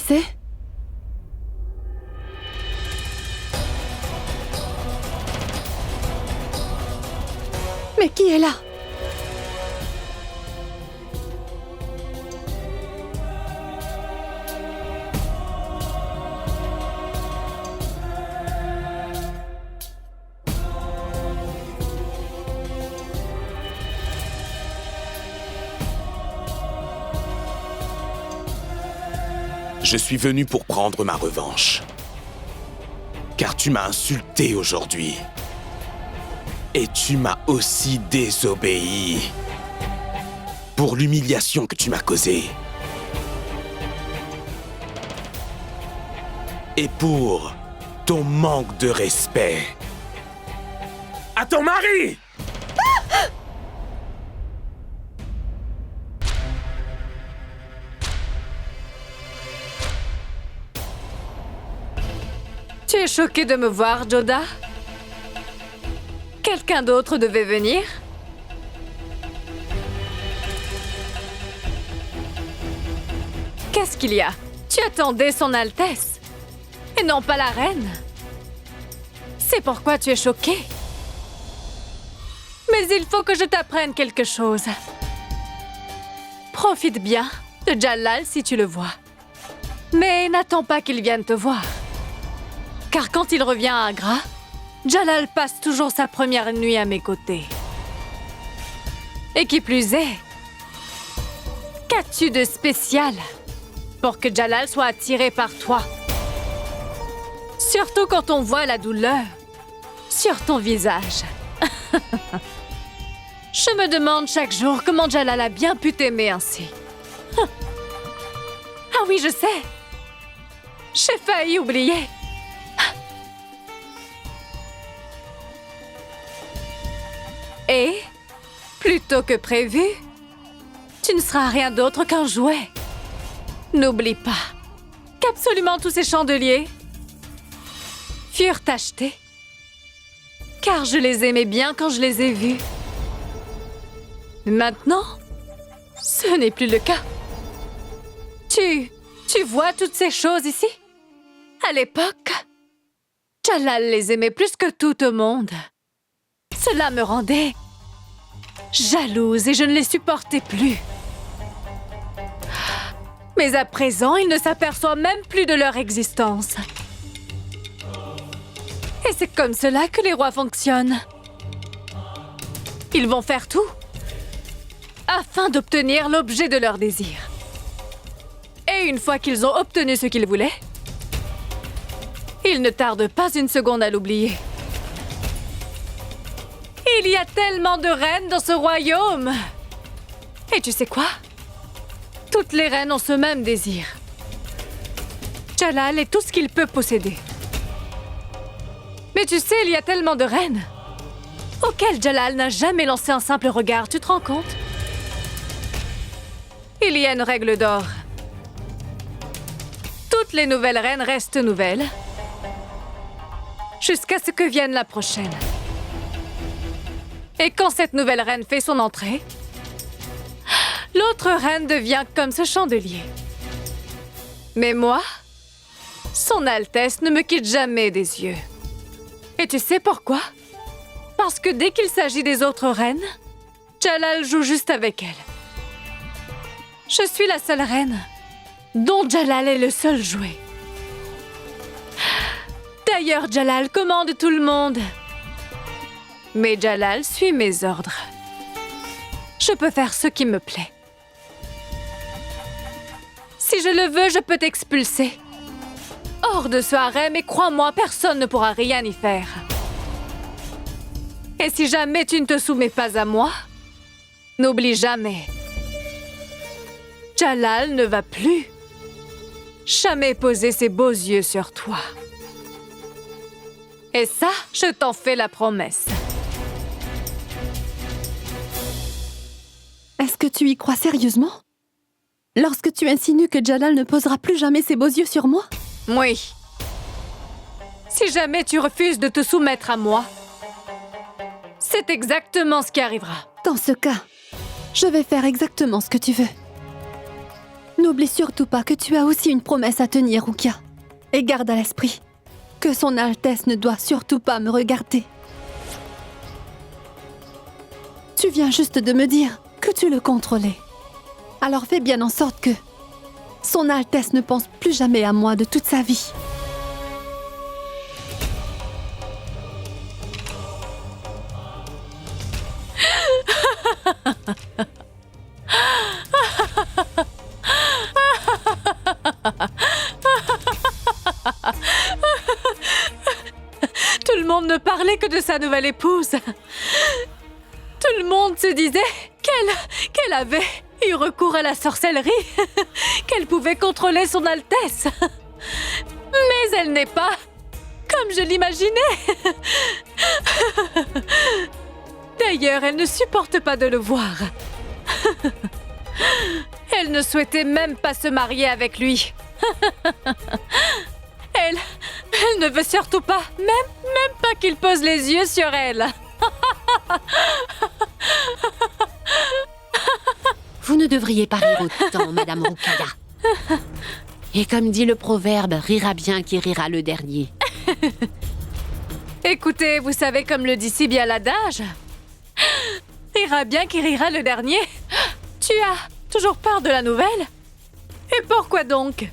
c'est? Mais qui est là? Je suis venu pour prendre ma revanche. Car tu m'as insulté aujourd'hui. Et tu m'as aussi désobéi. Pour l'humiliation que tu m'as causée. Et pour ton manque de respect. À ton mari! Tu es choqué de me voir, Joda? Quelqu'un d'autre devait venir? Qu'est-ce qu'il y a? Tu attendais son Altesse, et non pas la reine. C'est pourquoi tu es choqué. Mais il faut que je t'apprenne quelque chose. Profite bien de Jalal si tu le vois. Mais n'attends pas qu'il vienne te voir. Car quand il revient à Agra, Jalal passe toujours sa première nuit à mes côtés. Et qui plus est, qu'as-tu de spécial pour que Jalal soit attiré par toi? Surtout quand on voit la douleur sur ton visage. Je me demande chaque jour comment Jalal a bien pu t'aimer ainsi. Ah oui, je sais. J'ai failli oublier. Et, plutôt que prévu, tu ne seras rien d'autre qu'un jouet. N'oublie pas qu'absolument tous ces chandeliers furent achetés. Car je les aimais bien quand je les ai vus. Maintenant, ce n'est plus le cas. Tu vois toutes ces choses ici? À l'époque, Jalal les aimait plus que tout au monde. Cela me rendait jalouse et je ne les supportais plus. Mais à présent, il ne s'aperçoit même plus de leur existence. Et c'est comme cela que les rois fonctionnent. Ils vont faire tout afin d'obtenir l'objet de leur désir. Et une fois qu'ils ont obtenu ce qu'ils voulaient, ils ne tardent pas une seconde à l'oublier. Il y a tellement de reines dans ce royaume. Et tu sais quoi? Toutes les reines ont ce même désir. Jalal est tout ce qu'il peut posséder. Mais tu sais, il y a tellement de reines auxquelles Jalal n'a jamais lancé un simple regard, tu te rends compte? Il y a une règle d'or. Toutes les nouvelles reines restent nouvelles jusqu'à ce que vienne la prochaine. Et quand cette nouvelle reine fait son entrée, l'autre reine devient comme ce chandelier. Mais moi, son Altesse ne me quitte jamais des yeux. Et tu sais pourquoi? Parce que dès qu'il s'agit des autres reines, Jalal joue juste avec elles. Je suis la seule reine dont Jalal est le seul jouet. D'ailleurs, Jalal commande tout le monde. Mais Jalal suit mes ordres. Je peux faire ce qui me plaît. Si je le veux, je peux t'expulser. Hors de ce harem, et crois-moi, personne ne pourra rien y faire. Et si jamais tu ne te soumets pas à moi, n'oublie jamais. Jalal ne va plus jamais poser ses beaux yeux sur toi. Et ça, je t'en fais la promesse. Est-ce que tu y crois sérieusement? Lorsque tu insinues que Jalal ne posera plus jamais ses beaux yeux sur moi? Oui. Si jamais tu refuses de te soumettre à moi, c'est exactement ce qui arrivera. Dans ce cas, je vais faire exactement ce que tu veux. N'oublie surtout pas que tu as aussi une promesse à tenir, Rukia. Et garde à l'esprit que son Altesse ne doit surtout pas me regarder. Tu viens juste de me dire que tu le contrôlais. Alors fais bien en sorte que son Altesse ne pense plus jamais à moi de toute sa vie. Tout le monde ne parlait que de sa nouvelle épouse. Tout le monde se disait qu'elle avait eu recours à la sorcellerie, qu'elle pouvait contrôler son Altesse. Mais elle n'est pas comme je l'imaginais. D'ailleurs, elle ne supporte pas de le voir. Elle ne souhaitait même pas se marier avec lui. Elle ne veut surtout pas, même pas qu'il pose les yeux sur elle. Vous ne devriez pas rire autant, Madame Rukaya. Et comme dit le proverbe, rira bien qui rira le dernier. Écoutez, vous savez comme le dit si bien l'adage. Rira bien qui rira le dernier. Tu as toujours peur de la nouvelle? Et pourquoi donc?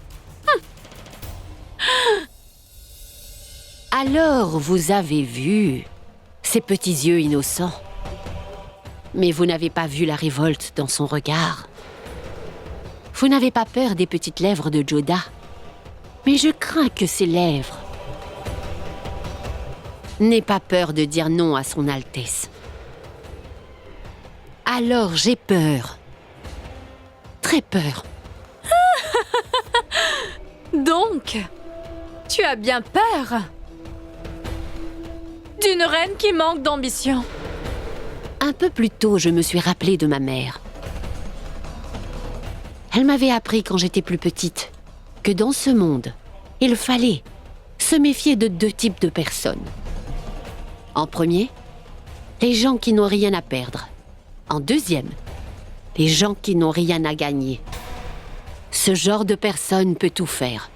Alors, vous avez vu ses petits yeux innocents. Mais vous n'avez pas vu la révolte dans son regard. Vous n'avez pas peur des petites lèvres de Joda. Mais je crains que ses lèvres n'aient pas peur de dire non à son Altesse. Alors j'ai peur. Très peur. Donc, tu as bien peur d'une reine qui manque d'ambition. Un peu plus tôt, je me suis rappelée de ma mère. Elle m'avait appris quand j'étais plus petite que dans ce monde, il fallait se méfier de deux types de personnes. En premier, les gens qui n'ont rien à perdre. En deuxième, les gens qui n'ont rien à gagner. Ce genre de personne peut tout faire.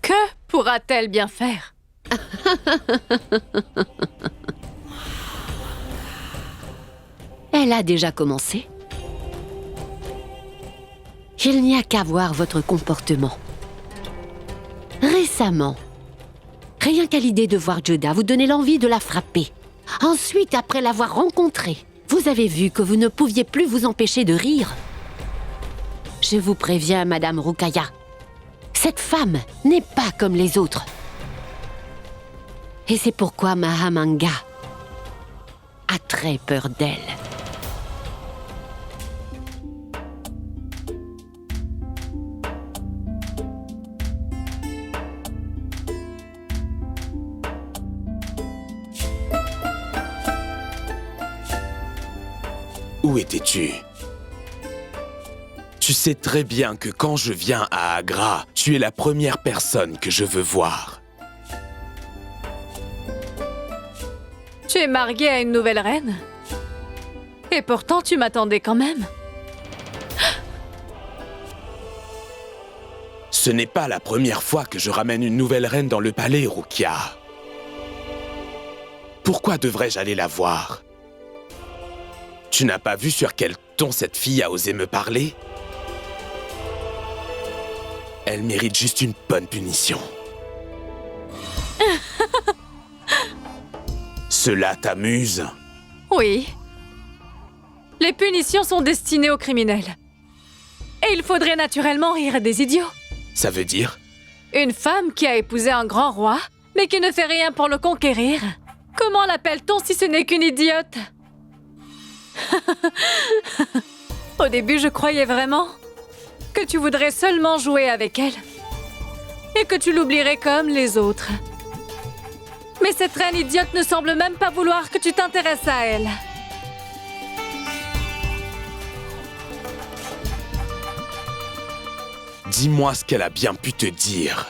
Que pourra-t-elle bien faire? Elle a déjà commencé. Il n'y a qu'à voir votre comportement. Récemment, rien qu'à l'idée de voir Joda, vous donnez l'envie de la frapper. Ensuite, après l'avoir rencontrée, vous avez vu que vous ne pouviez plus vous empêcher de rire. Je vous préviens, Madame Rukaya, cette femme n'est pas comme les autres. Et c'est pourquoi Mahamanga a très peur d'elle. Où étais-tu? Tu sais très bien que quand je viens à Agra, tu es la première personne que je veux voir. Tu es mariée à une nouvelle reine? Et pourtant, tu m'attendais quand même. Ce n'est pas la première fois que je ramène une nouvelle reine dans le palais, Rukia. Pourquoi devrais-je aller la voir? Tu n'as pas vu sur quel ton cette fille a osé me parler? Elle mérite juste une bonne punition. Cela t'amuse? Oui. Les punitions sont destinées aux criminels. Et il faudrait naturellement rire des idiots. Ça veut dire? Une femme qui a épousé un grand roi, mais qui ne fait rien pour le conquérir. Comment l'appelle-t-on si ce n'est qu'une idiote? Au début, je croyais vraiment que tu voudrais seulement jouer avec elle. Et que tu l'oublierais comme les autres. Mais cette reine idiote ne semble même pas vouloir que tu t'intéresses à elle. Dis-moi ce qu'elle a bien pu te dire.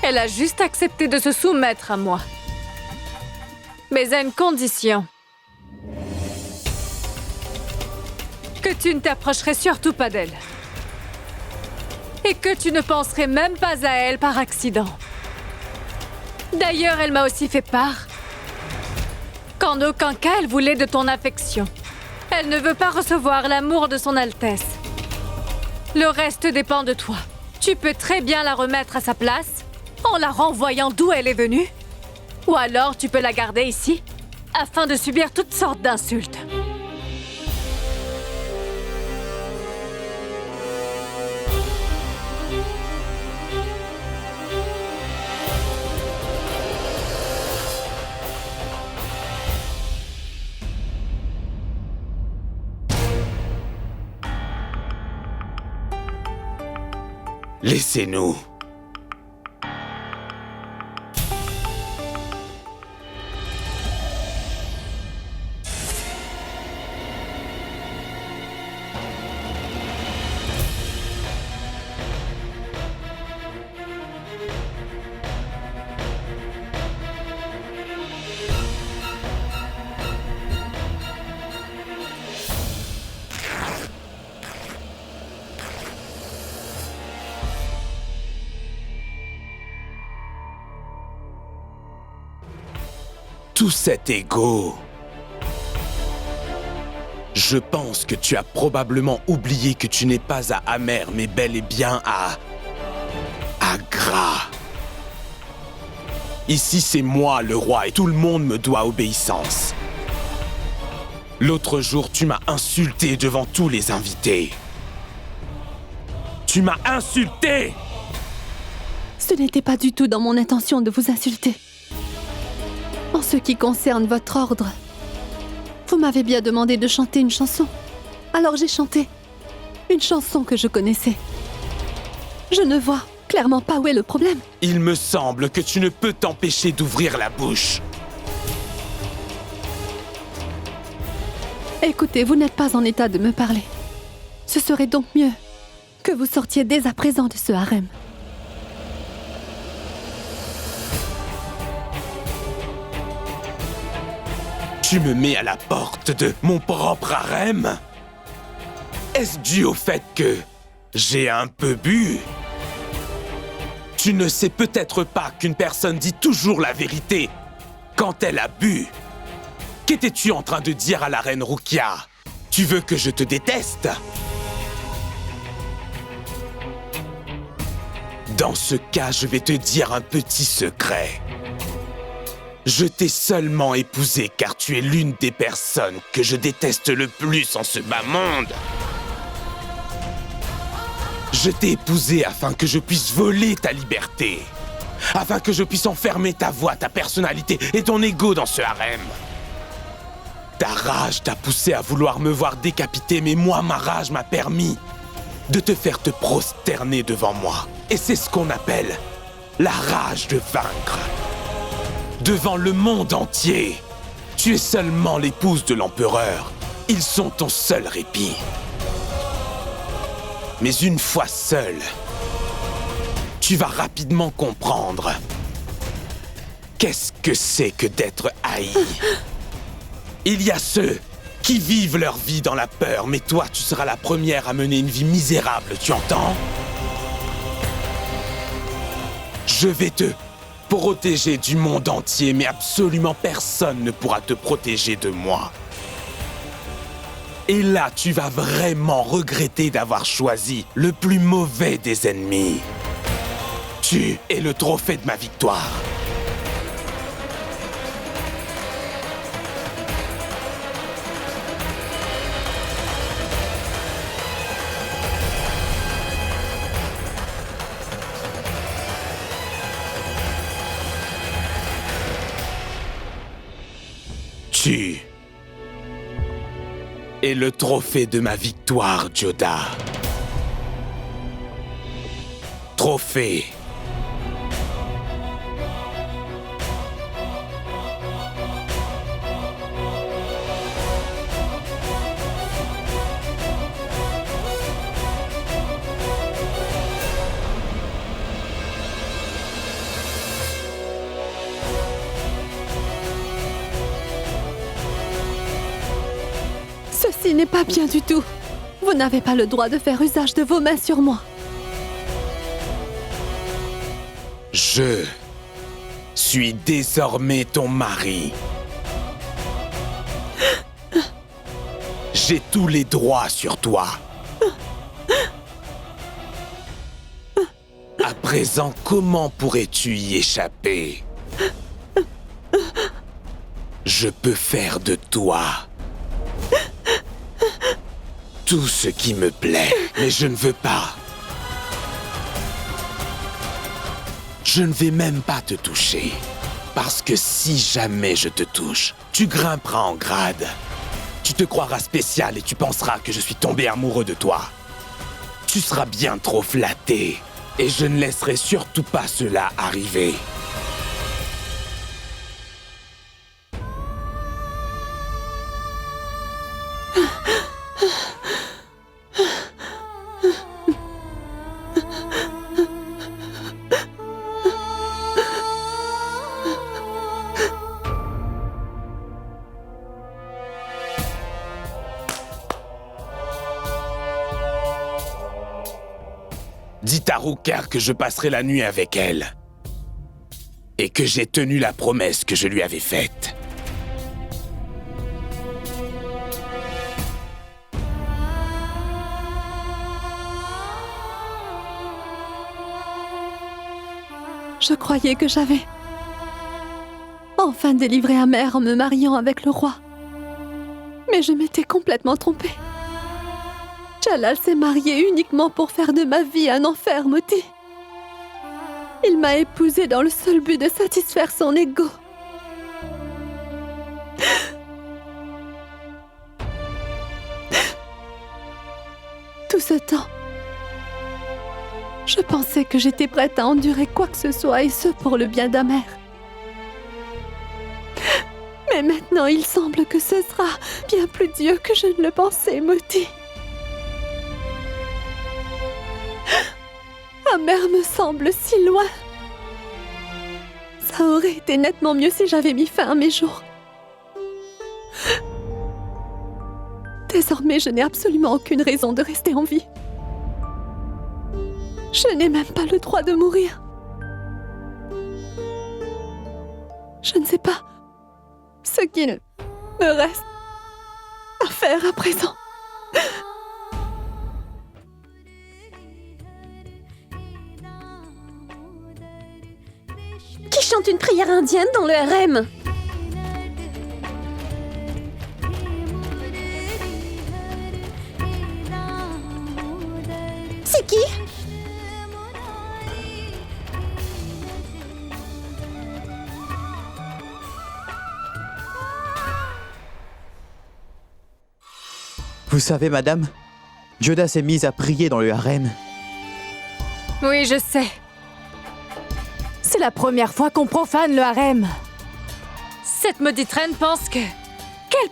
Elle a juste accepté de se soumettre à moi. Mais à une condition. Que que tu ne t'approcherais surtout pas d'elle. Et que tu ne penserais même pas à elle par accident. D'ailleurs, elle m'a aussi fait part qu'en aucun cas elle voulait de ton affection. Elle ne veut pas recevoir l'amour de son Altesse. Le reste dépend de toi. Tu peux très bien la remettre à sa place en la renvoyant d'où elle est venue. Ou alors tu peux la garder ici afin de subir toutes sortes d'insultes. Laissez-nous. Tout cet ego. Je pense que tu as probablement oublié que tu n'es pas à Amer, mais bel et bien à Gras. Ici, c'est moi le roi et tout le monde me doit obéissance. L'autre jour, tu m'as insulté devant tous les invités. Tu m'as insulté! Ce n'était pas du tout dans mon intention de vous insulter. En ce qui concerne votre ordre, vous m'avez bien demandé de chanter une chanson. Alors j'ai chanté une chanson que je connaissais. Je ne vois clairement pas où est le problème. Il me semble que tu ne peux t'empêcher d'ouvrir la bouche. Écoutez, vous n'êtes pas en état de me parler. Ce serait donc mieux que vous sortiez dès à présent de ce harem. Tu me mets à la porte de mon propre harem? Est-ce dû au fait que j'ai un peu bu? Tu ne sais peut-être pas qu'une personne dit toujours la vérité quand elle a bu. Qu'étais-tu en train de dire à la reine Rukia? Tu veux que je te déteste? Dans ce cas, je vais te dire un petit secret. Je t'ai seulement épousée car tu es l'une des personnes que je déteste le plus en ce bas monde. Je t'ai épousée afin que je puisse voler ta liberté. Afin que je puisse enfermer ta voix, ta personnalité et ton ego dans ce harem. Ta rage t'a poussé à vouloir me voir décapité, mais moi, ma rage m'a permis de te faire te prosterner devant moi. Et c'est ce qu'on appelle la rage de vaincre. Devant le monde entier, tu es seulement l'épouse de l'empereur. Ils sont ton seul répit. Mais une fois seul, tu vas rapidement comprendre qu'est-ce que c'est que d'être haï. Il y a ceux qui vivent leur vie dans la peur, mais toi, tu seras la première à mener une vie misérable, tu entends? Je vais te protéger du monde entier, mais absolument personne ne pourra te protéger de moi. Et là, tu vas vraiment regretter d'avoir choisi le plus mauvais des ennemis. Tu es le trophée de ma victoire. Tu es le trophée de ma victoire, Joda. Trophée. Ceci n'est pas bien du tout. Vous n'avez pas le droit de faire usage de vos mains sur moi. Je suis désormais ton mari. J'ai tous les droits sur toi. À présent, comment pourrais-tu y échapper? Je peux faire de toi tout ce qui me plaît, mais je ne veux pas. Je ne vais même pas te toucher, parce que si jamais je te touche, tu grimperas en grade. Tu te croiras spécial et tu penseras que je suis tombé amoureux de toi. Tu seras bien trop flatté, et je ne laisserai surtout pas cela arriver. Dis à Ruker que je passerai la nuit avec elle. Et que j'ai tenu la promesse que je lui avais faite. Je croyais que j'avais enfin délivré Amer en me mariant avec le roi. Mais je m'étais complètement trompée. Jalal s'est marié uniquement pour faire de ma vie un enfer, Moti. Il m'a épousée dans le seul but de satisfaire son ego. Tout ce temps, je pensais que j'étais prête à endurer quoi que ce soit, et ce pour le bien d'Amer. Mais maintenant, il semble que ce sera bien plus dur que je ne le pensais, Moti. Amer me semble si loin. Ça aurait été nettement mieux si j'avais mis fin à mes jours. Désormais, je n'ai absolument aucune raison de rester en vie. Je n'ai même pas le droit de mourir. Je ne sais pas ce qu'il me reste à faire à présent. Qui chante une prière indienne dans le harem? C'est qui? Vous savez, madame, Yoda s'est mise à prier dans le harem. Oui, je sais. C'est la première fois qu'on profane le harem. Cette maudite reine pense qu'elle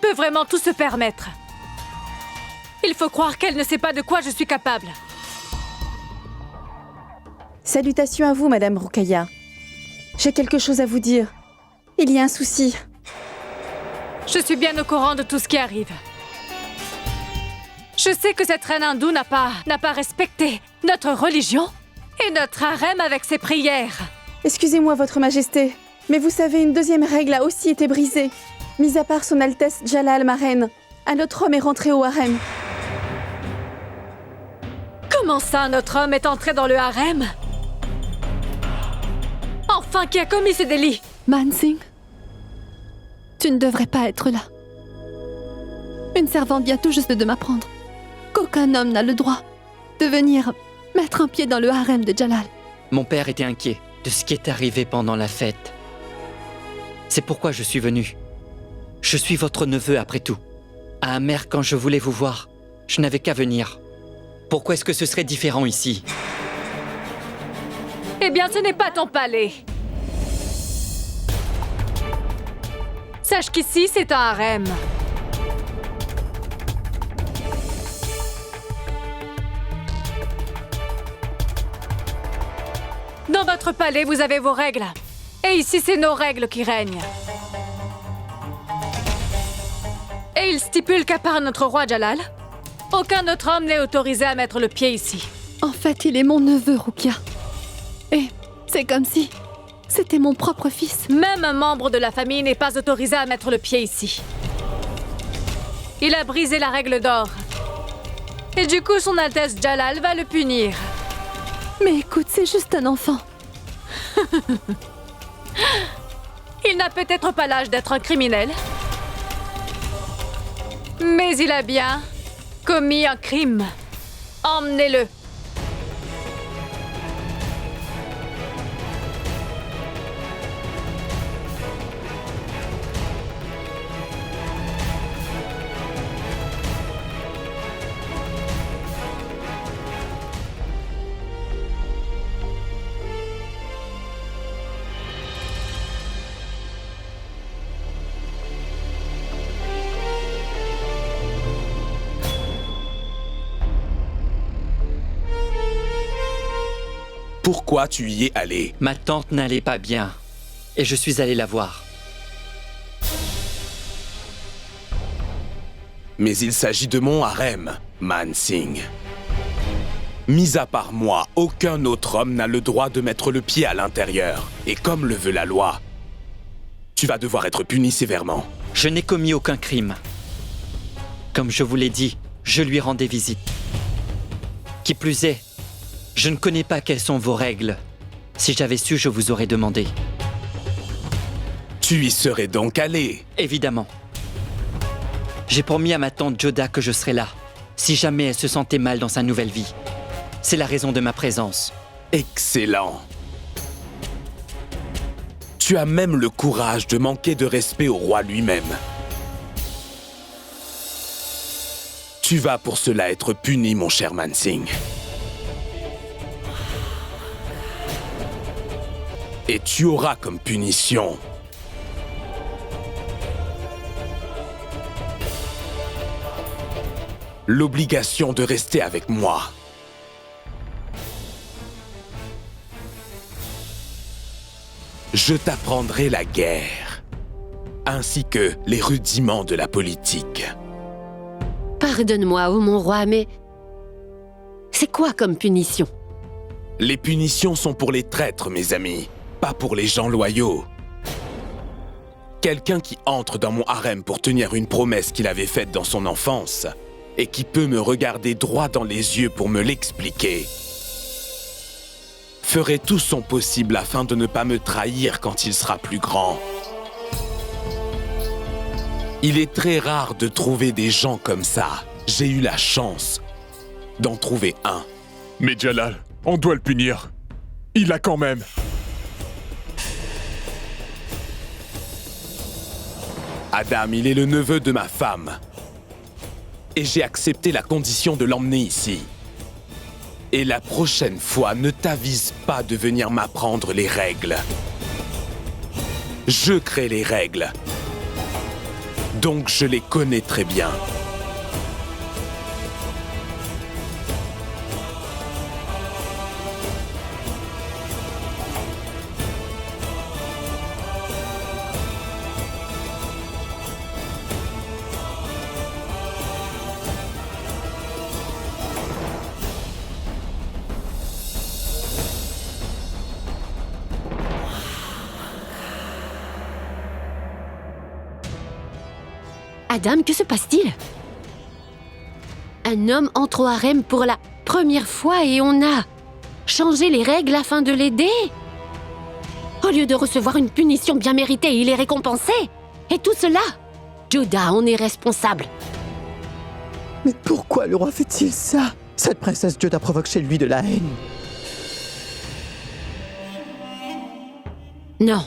peut vraiment tout se permettre. Il faut croire qu'elle ne sait pas de quoi je suis capable. Salutations à vous, Madame Ruqayya. J'ai quelque chose à vous dire. Il y a un souci. Je suis bien au courant de tout ce qui arrive. Je sais que cette reine hindoue n'a pas respecté notre religion et notre harem avec ses prières. Excusez-moi, Votre Majesté, mais vous savez, une deuxième règle a aussi été brisée. Mis à part son Altesse Jalal, ma reine, un autre homme est rentré au harem. Comment ça, notre homme est entré dans le harem? Enfin, qui a commis ce délit? Mansingh, tu ne devrais pas être là. Une servante vient tout juste de m'apprendre qu'aucun homme n'a le droit de venir mettre un pied dans le harem de Jalal. Mon père était inquiet de ce qui est arrivé pendant la fête. C'est pourquoi je suis venu. Je suis votre neveu après tout. À Amer, quand je voulais vous voir, je n'avais qu'à venir. Pourquoi est-ce que ce serait différent ici? Eh bien, ce n'est pas ton palais. Sache qu'ici, c'est un harem. Dans votre palais, vous avez vos règles. Et ici, c'est nos règles qui règnent. Et il stipule qu'à part notre roi Jalal, Aucun autre homme n'est autorisé à mettre le pied ici. En fait, il est mon neveu, Rukia. Et c'est comme si c'était mon propre fils. Même un membre de la famille n'est pas autorisé à mettre le pied ici. Il a brisé la règle d'or. Et du coup, son Altesse Jalal va le punir. Mais écoute, c'est juste un enfant. Il n'a peut-être pas l'âge d'être un criminel. Mais il a bien commis un crime. Emmenez-le. Pourquoi tu y es allé? Ma tante n'allait pas bien. Et je suis allé la voir. Mais il s'agit de mon harem, Man Singh. Mis à part moi, aucun autre homme n'a le droit de mettre le pied à l'intérieur. Et comme le veut la loi, tu vas devoir être puni sévèrement. Je n'ai commis aucun crime. Comme je vous l'ai dit, je lui rendais visite. Qui plus est, je ne connais pas quelles sont vos règles. Si j'avais su, je vous aurais demandé. Tu y serais donc allé? Évidemment. J'ai promis à ma tante Joda que je serais là, si jamais elle se sentait mal dans sa nouvelle vie. C'est la raison de ma présence. Excellent. Tu as même le courage de manquer de respect au roi lui-même. Tu vas pour cela être puni, mon cher Man Singh. Et tu auras comme punition l'obligation de rester avec moi. Je t'apprendrai la guerre, ainsi que les rudiments de la politique. Pardonne-moi, ô mon roi, mais... c'est quoi comme punition? Les punitions sont pour les traîtres, mes amis, pas pour les gens loyaux. Quelqu'un qui entre dans mon harem pour tenir une promesse qu'il avait faite dans son enfance et qui peut me regarder droit dans les yeux pour me l'expliquer ferait tout son possible afin de ne pas me trahir quand il sera plus grand. Il est très rare de trouver des gens comme ça. J'ai eu la chance d'en trouver un. Mais Jalal, on doit le punir. Il a quand même... Adam, il est le neveu de ma femme. Et j'ai accepté la condition de l'emmener ici. Et la prochaine fois, ne t'avise pas de venir m'apprendre les règles. Je crée les règles. Donc je les connais très bien. Adam, que se passe-t-il? Un homme entre au harem pour la première fois et on a changé les règles afin de l'aider? Au lieu de recevoir une punition bien méritée, il est récompensé? Et tout cela? Joda, on est responsable. Mais pourquoi le roi fait-il ça? Cette princesse Joda provoque chez lui de la haine. Non.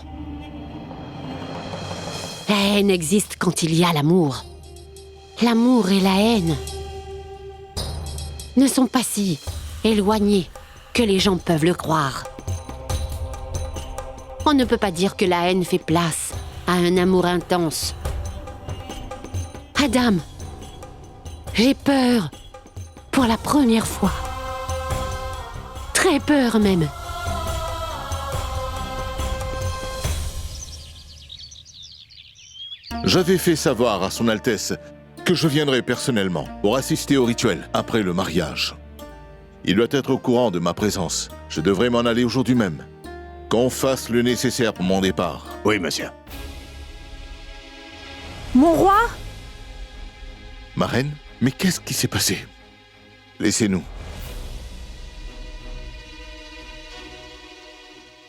La haine existe quand il y a l'amour. L'amour et la haine ne sont pas si éloignés que les gens peuvent le croire. On ne peut pas dire que la haine fait place à un amour intense. Adam, j'ai peur pour la première fois. Très peur même. J'avais fait savoir à son Altesse que je viendrai personnellement pour assister au rituel après le mariage. Il doit être au courant de ma présence. Je devrais m'en aller aujourd'hui même. Qu'on fasse le nécessaire pour mon départ. Oui, monsieur. Mon roi? Ma reine, mais qu'est-ce qui s'est passé? Laissez-nous.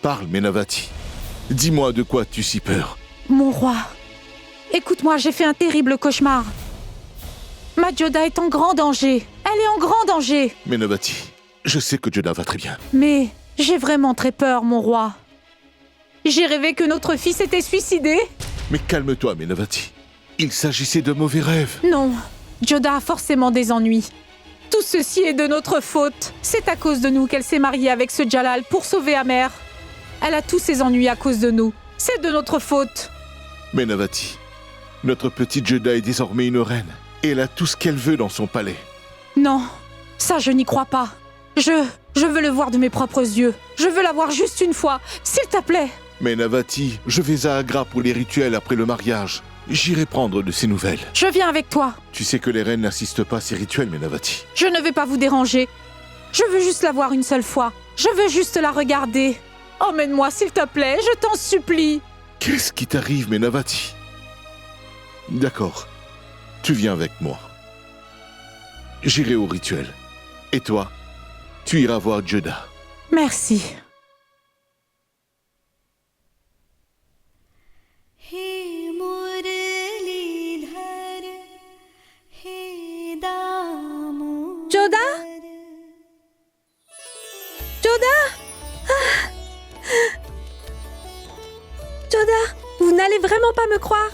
Parle, Menavati. Dis-moi de quoi tu si peur. Mon roi, écoute-moi, j'ai fait un terrible cauchemar. Ma Joda est en grand danger. Elle est en grand danger. Menavati, je sais que Joda va très bien. Mais j'ai vraiment très peur, mon roi. J'ai rêvé que notre fils était suicidé. Mais calme-toi, Menavati. Il s'agissait de mauvais rêves. Non, Joda a forcément des ennuis. Tout ceci est de notre faute. C'est à cause de nous qu'elle s'est mariée avec ce Jalal pour sauver Amer. Elle a tous ses ennuis à cause de nous. C'est de notre faute. Menavati, notre petite Joda est désormais une reine. Et elle a tout ce qu'elle veut dans son palais. Non, ça je n'y crois pas. Je veux le voir de mes propres yeux. Je veux la voir juste une fois, s'il te plaît. Menavati, je vais à Agra pour les rituels après le mariage. J'irai prendre de ses nouvelles. Je viens avec toi. Tu sais que les reines n'assistent pas à ces rituels, Menavati. Je ne vais pas vous déranger. Je veux juste la voir une seule fois. Je veux juste la regarder. Emmène-moi, s'il te plaît, je t'en supplie. Qu'est-ce qui t'arrive, Menavati? D'accord. Tu viens avec moi. J'irai au rituel. Et toi, tu iras voir Joda. Merci. Joda? Joda? Ah. Joda, vous n'allez vraiment pas me croire.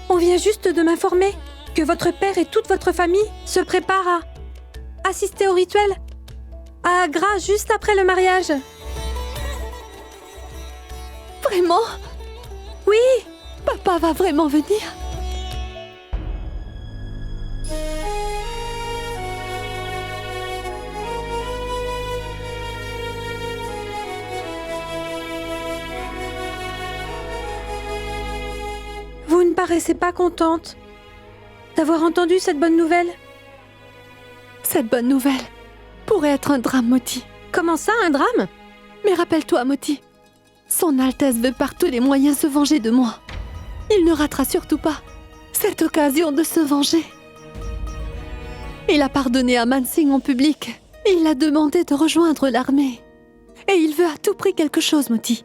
On vient juste de m'informer que votre père et toute votre famille se préparent à assister au rituel à Agra juste après le mariage. Vraiment? Oui, Papa va vraiment venir? vous ne paraissez pas contente d'avoir entendu cette bonne nouvelle. Cette bonne nouvelle pourrait être un drame, Moti. Comment ça, un drame? Mais rappelle-toi, Moti, Son Altesse veut par tous les moyens se venger de moi. Il ne ratera surtout pas cette occasion de se venger. Il a pardonné à Mansingh en public. Il a demandé de rejoindre l'armée. Et il veut à tout prix quelque chose, Moti.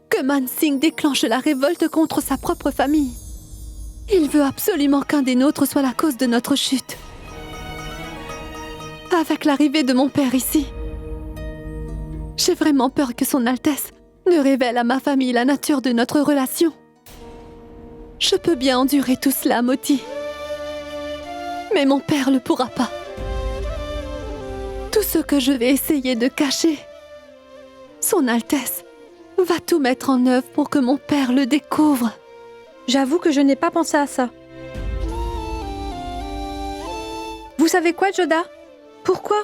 Que Mansingh déclenche la révolte contre sa propre famille. Il veut absolument qu'un des nôtres soit la cause de notre chute. Avec l'arrivée de mon père ici, j'ai vraiment peur que Son Altesse ne révèle à ma famille la nature de notre relation. Je peux bien endurer tout cela, Moti. Mais mon père ne pourra pas. Tout ce que je vais essayer de cacher, Son Altesse va tout mettre en œuvre pour que mon père le découvre. J'avoue que je n'ai pas pensé à ça. Vous savez quoi, Joda? Pourquoi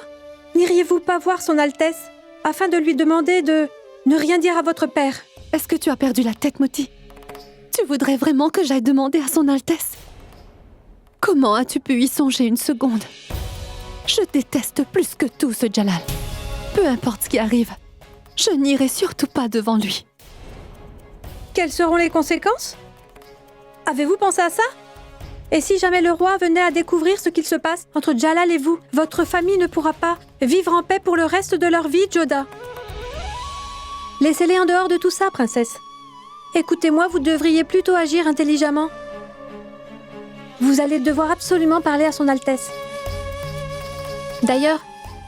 n'iriez-vous pas voir Son Altesse afin de lui demander de ne rien dire à votre père? Est-ce que tu as perdu la tête, Moti? Tu voudrais vraiment que j'aille demander à Son Altesse? Comment as-tu pu y songer une seconde? Je déteste plus que tout ce Jalal. Peu importe ce qui arrive, je n'irai surtout pas devant lui. Quelles seront les conséquences? Avez-vous pensé à ça? Et si jamais le roi venait à découvrir ce qu'il se passe entre Jalal et vous, votre famille ne pourra pas vivre en paix pour le reste de leur vie, Joda. Laissez-les en dehors de tout ça, princesse. Écoutez-moi, vous devriez plutôt agir intelligemment. Vous allez devoir absolument parler à Son Altesse. D'ailleurs,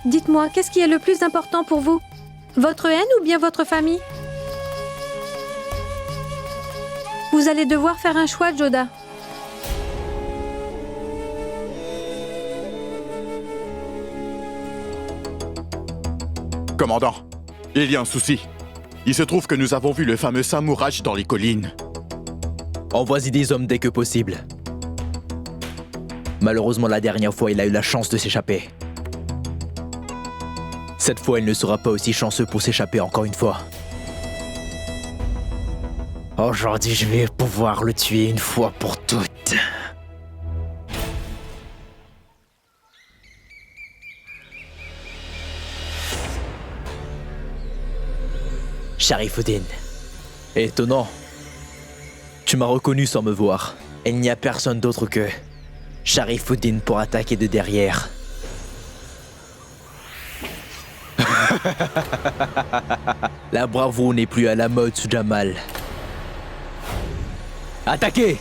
dites-moi, qu'est-ce qui est le plus important pour vous? Votre haine ou bien votre famille? Vous allez devoir faire un choix, Joda. Commandant, il y a un souci. Il se trouve que nous avons vu le fameux Samouraj dans les collines. Envoie-y des hommes dès que possible. Malheureusement, la dernière fois, il a eu la chance de s'échapper. Cette fois, il ne sera pas aussi chanceux pour s'échapper encore une fois. Aujourd'hui, je vais pouvoir le tuer une fois pour toutes. Sharifuddin. Étonnant. Tu m'as reconnu sans me voir. Il n'y a personne d'autre que Sharifuddin pour attaquer de derrière. La bravoure n'est plus à la mode, Sujamal. Attaquez!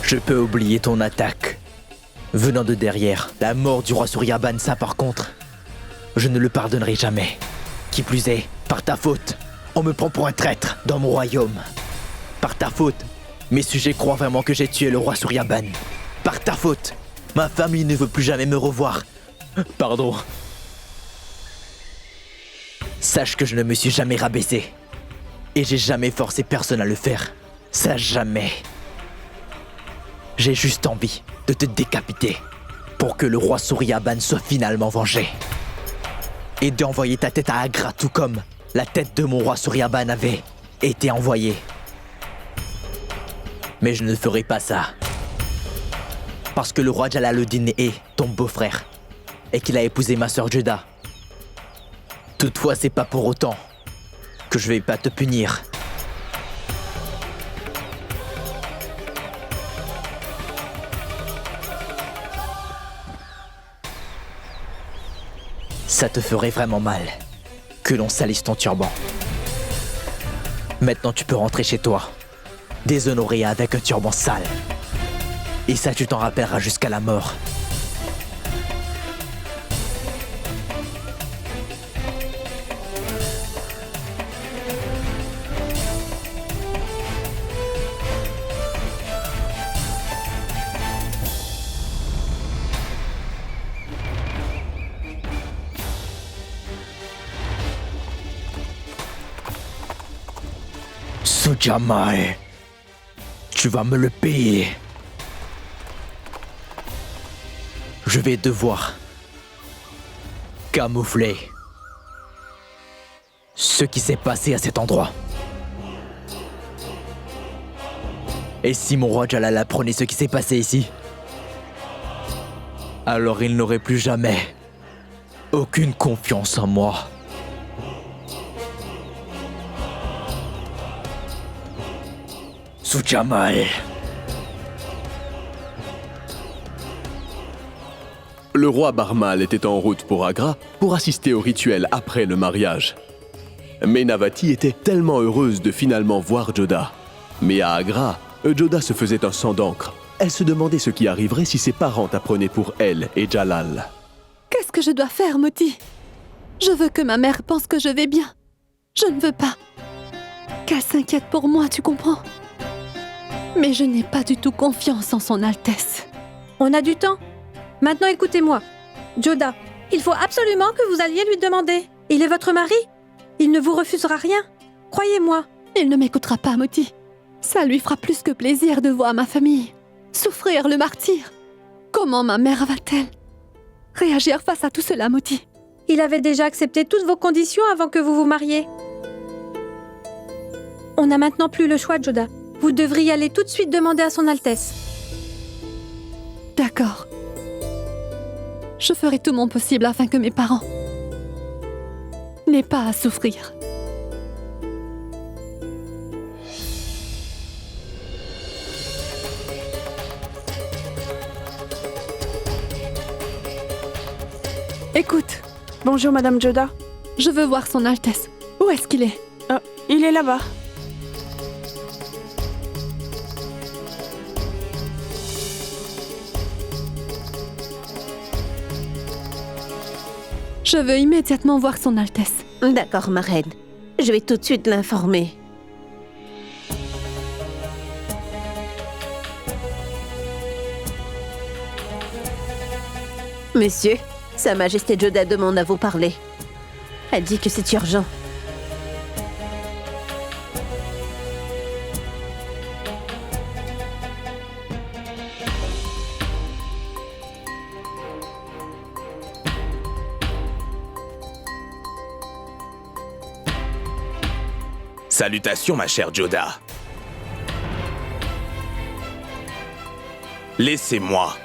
Je peux oublier ton attaque. Venant de derrière, la mort du roi Suryaban, ça par contre, je ne le pardonnerai jamais. Qui plus est, par ta faute, on me prend pour un traître dans mon royaume. Par ta faute, mes sujets croient vraiment que j'ai tué le roi Suryaban. Par ta faute, ma famille ne veut plus jamais me revoir. Pardon. Sache que je ne me suis jamais rabaissé. Et j'ai jamais forcé personne à le faire. Ça jamais. J'ai juste envie de te décapiter pour que le roi Suryaban soit finalement vengé. Et d'envoyer ta tête à Agra tout comme la tête de mon roi Suryaban avait été envoyée. Mais je ne ferai pas ça. Parce que le roi Jalaluddin est ton beau-frère et qu'il a épousé ma sœur Juda. Toutefois, c'est pas pour autant que je vais pas te punir. Ça te ferait vraiment mal que l'on salisse ton turban. Maintenant, tu peux rentrer chez toi, déshonoré avec un turban sale. Et ça, tu t'en rappelleras jusqu'à la mort. Sujamal, tu vas me le payer. Je vais devoir camoufler ce qui s'est passé à cet endroit. Et si mon roi Jalal apprenait ce qui s'est passé ici, alors il n'aurait plus jamais aucune confiance en moi. Sujamal. Le roi Barmal était en route pour Agra pour assister au rituel après le mariage. Mais Navati était tellement heureuse de finalement voir Joda. Mais à Agra, Joda se faisait un sang d'encre. Elle se demandait ce qui arriverait si ses parents apprenaient pour elle et Jalal. Qu'est-ce que je dois faire, Moti? Je veux que ma mère pense que je vais bien. Je ne veux pas qu'elle s'inquiète pour moi, tu comprends? Mais je n'ai pas du tout confiance en son Altesse. On a du temps. Maintenant, écoutez-moi. Joda, il faut absolument que vous alliez lui demander. Il est votre mari. Il ne vous refusera rien. Croyez-moi. Il ne m'écoutera pas, Moti. Ça lui fera plus que plaisir de voir ma famille souffrir le martyre. Comment ma mère va-t-elle réagir face à tout cela, Moti? Il avait déjà accepté toutes vos conditions avant que vous vous mariez. On n'a maintenant plus le choix, Joda. Vous devriez aller tout de suite demander à son Altesse. D'accord. Je ferai tout mon possible afin que mes parents n'aient pas à souffrir. Écoute. Bonjour, Madame Joda. Je veux voir son Altesse. Où est-ce qu'il est? Il est là-bas. Je veux immédiatement voir son Altesse. D'accord, ma reine. Je vais tout de suite l'informer. Monsieur, Sa Majesté Joda demande à vous parler. Elle dit que c'est urgent. Salutations, ma chère Joda. Laissez-moi.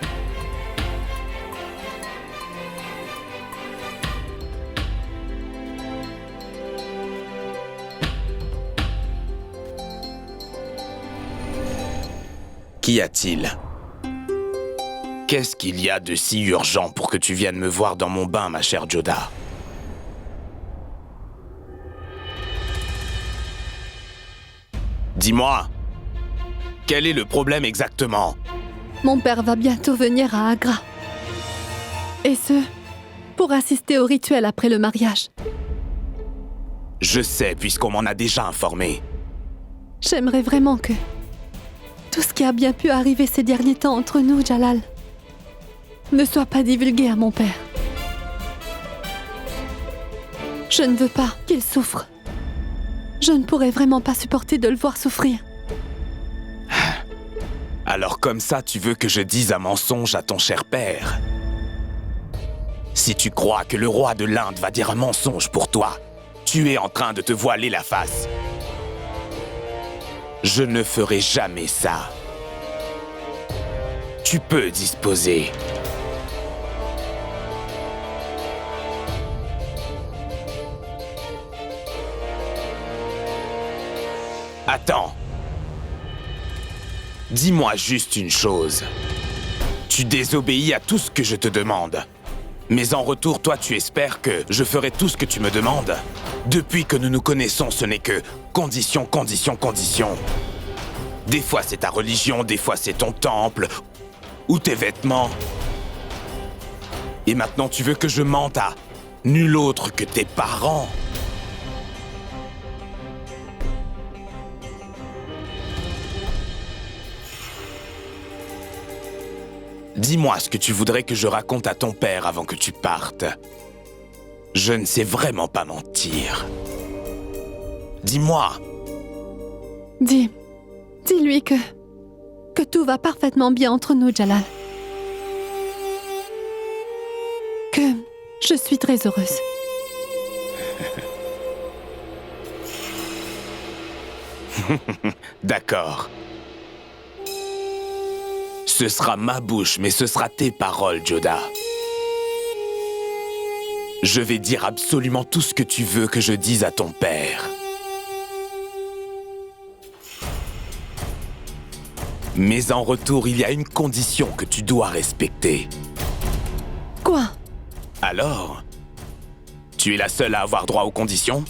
Qu'y a-t-il? Qu'est-ce qu'il y a de si urgent pour que tu viennes me voir dans mon bain, ma chère Joda? Dis-moi, quel est le problème exactement? Mon père va bientôt venir à Agra. Et ce, pour assister au rituel après le mariage. Je sais, puisqu'on m'en a déjà informé. J'aimerais vraiment que tout ce qui a bien pu arriver ces derniers temps entre nous, Jalal, ne soit pas divulgué à mon père. Je ne veux pas qu'il souffre. Je ne pourrais vraiment pas supporter de le voir souffrir. Alors comme ça, tu veux que je dise un mensonge à ton cher père? Si tu crois que le roi de l'Inde va dire un mensonge pour toi, tu es en train de te voiler la face. Je ne ferai jamais ça. Tu peux disposer. Attends. Dis-moi juste une chose. Tu désobéis à tout ce que je te demande. Mais en retour, toi, tu espères que je ferai tout ce que tu me demandes. Depuis que nous nous connaissons, ce n'est que condition, condition, condition. Des fois, c'est ta religion, des fois, c'est ton temple, ou tes vêtements. Et maintenant, tu veux que je mente à nul autre que tes parents. Dis-moi ce que tu voudrais que je raconte à ton père avant que tu partes. Je ne sais vraiment pas mentir. Dis-moi. Dis-lui que tout va parfaitement bien entre nous, Jalal. Que je suis très heureuse. D'accord. Ce sera ma bouche, mais ce sera tes paroles, Joda. Je vais dire absolument tout ce que tu veux que je dise à ton père. Mais en retour, il y a une condition que tu dois respecter. Quoi? Alors, tu es la seule à avoir droit aux conditions?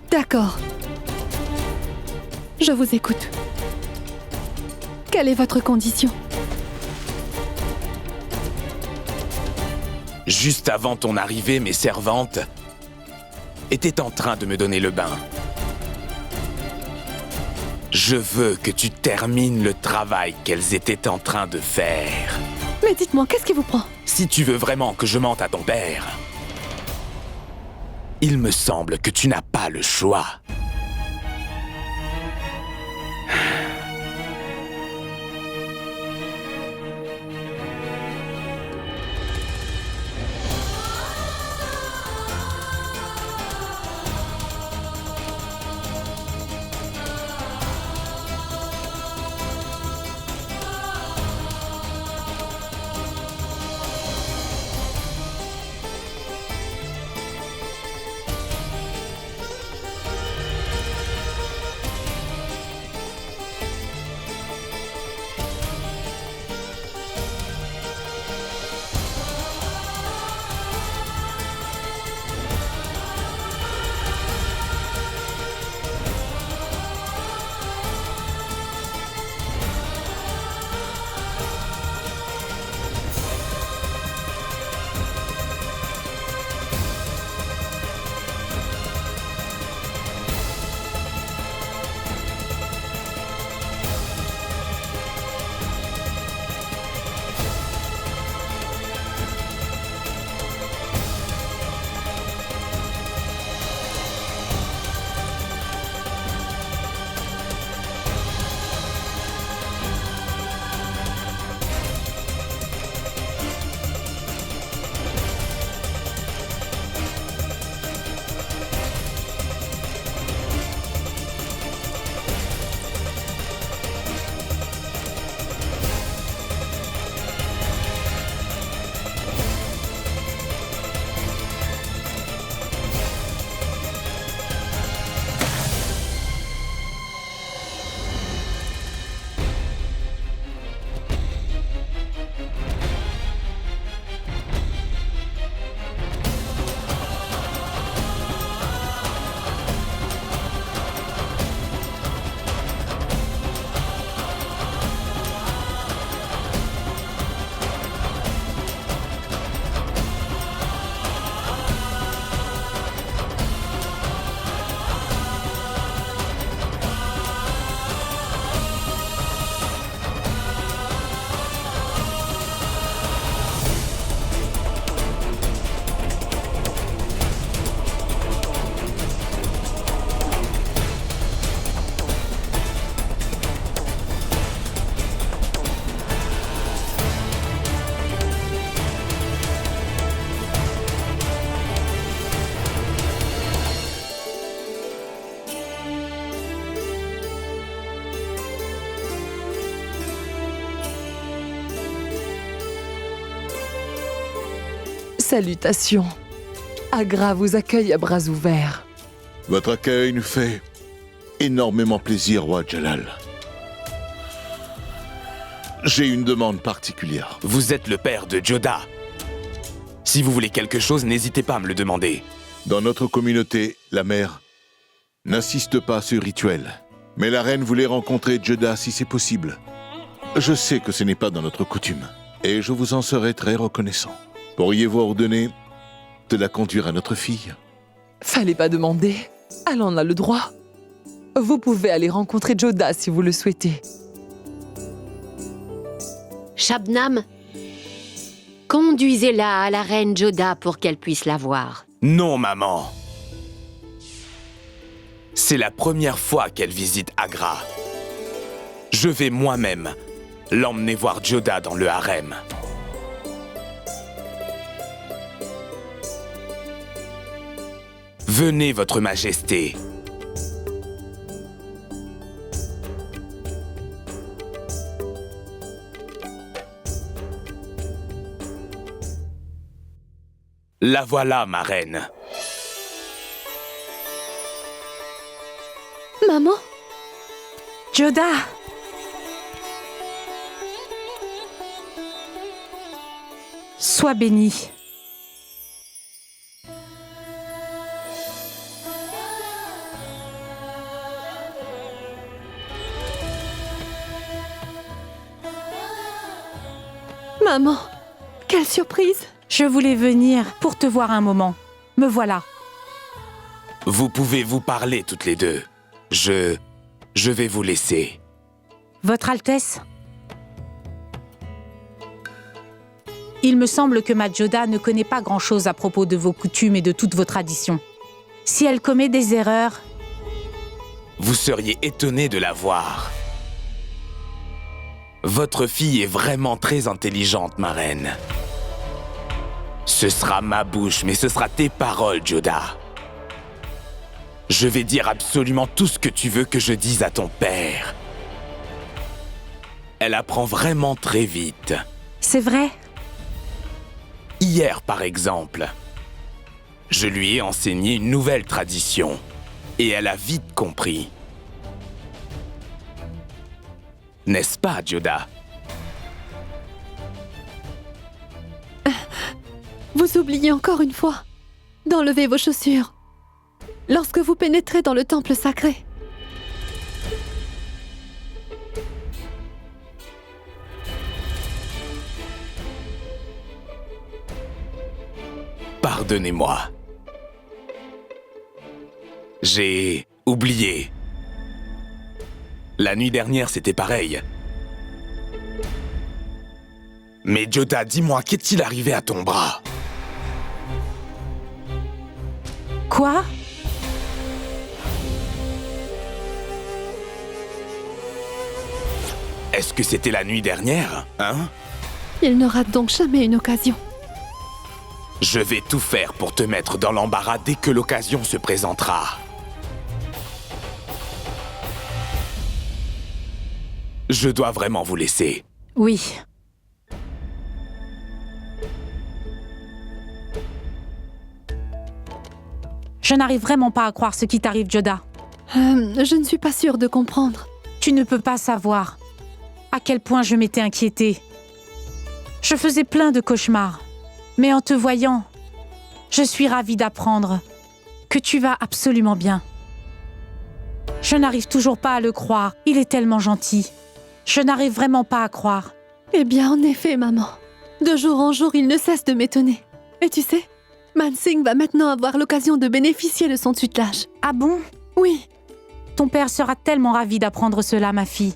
D'accord. Je vous écoute. Quelle est votre condition? Juste avant ton arrivée, mes servantes étaient en train de me donner le bain. Je veux que tu termines le travail qu'elles étaient en train de faire. Mais dites-moi, qu'est-ce qui vous prend? Si tu veux vraiment que je mente à ton père, il me semble que tu n'as pas le choix. Salutations. Agra vous accueille à bras ouverts. Votre accueil nous fait énormément plaisir, roi Jalal. J'ai une demande particulière. Vous êtes le père de Joda. Si vous voulez quelque chose, n'hésitez pas à me le demander. Dans notre communauté, la mère n'insiste pas sur rituel. Mais la reine voulait rencontrer Joda si c'est possible. Je sais que ce n'est pas dans notre coutume, et je vous en serai très reconnaissant. Pourriez-vous ordonner de la conduire à notre fille? Fallait pas demander. Elle en a le droit. Vous pouvez aller rencontrer Joda si vous le souhaitez. Shabnam, conduisez-la à la reine Joda pour qu'elle puisse la voir. Non, maman. C'est la première fois qu'elle visite Agra. Je vais moi-même l'emmener voir Joda dans le harem. Venez, votre majesté. La voilà, ma reine. Maman? Joda! Sois bénie. Maman, quelle surprise! Je voulais venir pour te voir un moment. Me voilà. Vous pouvez vous parler toutes les deux. Je vais vous laisser. Votre Altesse? Il me semble que ma Joda ne connaît pas grand-chose à propos de vos coutumes et de toutes vos traditions. Si elle commet des erreurs... Vous seriez étonné de la voir. Votre fille est vraiment très intelligente, ma reine. Ce sera ma bouche, mais ce sera tes paroles, Joda. Je vais dire absolument tout ce que tu veux que je dise à ton père. Elle apprend vraiment très vite. C'est vrai? Hier, par exemple, je lui ai enseigné une nouvelle tradition et elle a vite compris. N'est-ce pas, Joda? Vous oubliez encore une fois d'enlever vos chaussures lorsque vous pénétrez dans le temple sacré. Pardonnez-moi. J'ai oublié. La nuit dernière, c'était pareil. Mais Joda, dis-moi, qu'est-il arrivé à ton bras? Quoi? Est-ce que c'était la nuit dernière, hein? Il ne rate donc jamais une occasion. Je vais tout faire pour te mettre dans l'embarras dès que l'occasion se présentera. Je dois vraiment vous laisser. Oui. Je n'arrive vraiment pas à croire ce qui t'arrive, Joda. Je ne suis pas sûre de comprendre. Tu ne peux pas savoir à quel point je m'étais inquiétée. Je faisais plein de cauchemars. Mais en te voyant, je suis ravie d'apprendre que tu vas absolument bien. Je n'arrive toujours pas à le croire. Il est tellement gentil. Je n'arrive vraiment pas à croire. Eh bien, en effet, maman. De jour en jour, il ne cesse de m'étonner. Et tu sais, Mansingh va maintenant avoir l'occasion de bénéficier de son tutelage. Ah bon? Oui. Ton père sera tellement ravi d'apprendre cela, ma fille.